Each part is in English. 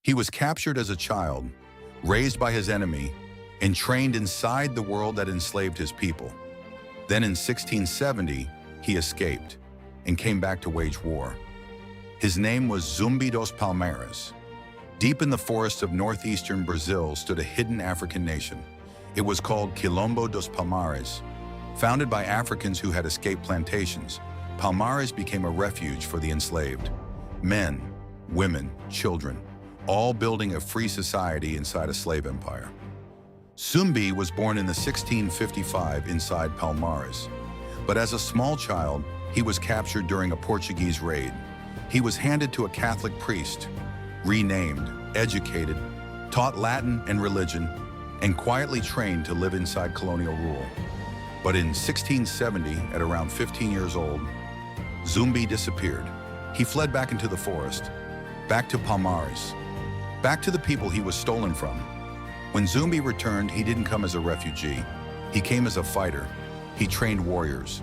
He was captured as a child, raised by his enemy, and trained inside the world that enslaved his people. Then in 1670, he escaped and came back to wage war. His name was Zumbi dos Palmares. Deep in the forests of northeastern Brazil stood a hidden African nation. It was called Quilombo dos Palmares. Founded by Africans who had escaped plantations, Palmares became a refuge for the enslaved. Men, women, children, all building a free society inside a slave empire. Zumbi was born in the 1655 inside Palmares, but as a small child, he was captured during a Portuguese raid. He was handed to a Catholic priest, renamed, educated, taught Latin and religion, and quietly trained to live inside colonial rule. But in 1670, at around 15 years old, Zumbi disappeared. He fled back into the forest, back to Palmares, back to the people he was stolen from. When Zumbi returned, he didn't come as a refugee. He came as a fighter. He trained warriors,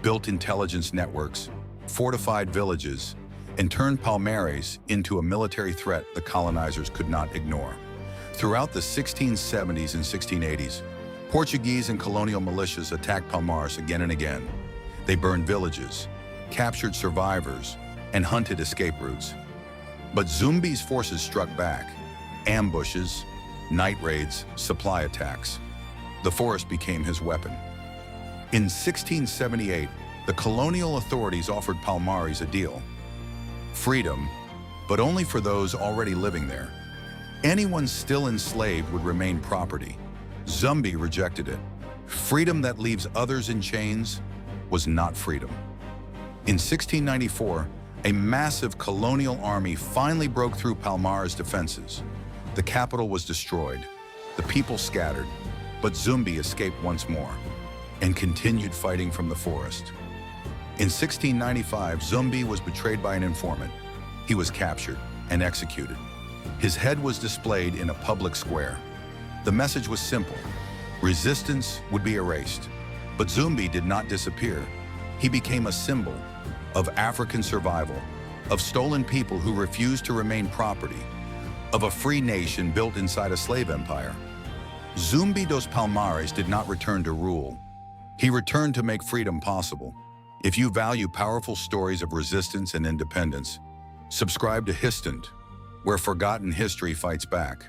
built intelligence networks, fortified villages, and turned Palmares into a military threat the colonizers could not ignore. Throughout the 1670s and 1680s, Portuguese and colonial militias attacked Palmares again and again. They burned villages, captured survivors, and hunted escape routes. But Zumbi's forces struck back. Ambushes, night raids, supply attacks. The forest became his weapon. In 1678, the colonial authorities offered Palmares a deal. Freedom, but only for those already living there. Anyone still enslaved would remain property. Zumbi rejected it. Freedom that leaves others in chains was not freedom. In 1694, a massive colonial army finally broke through Palmares' defenses. The capital was destroyed, the people scattered, but Zumbi escaped once more and continued fighting from the forest. In 1695, Zumbi was betrayed by an informant. He was captured and executed. His head was displayed in a public square. The message was simple: resistance would be erased. But Zumbi did not disappear. He became a symbol of African survival, of stolen people who refused to remain property, of a free nation built inside a slave empire. Zumbi dos Palmares did not return to rule. He returned to make freedom possible. If you value powerful stories of resistance and independence, subscribe to Histent, where forgotten history fights back.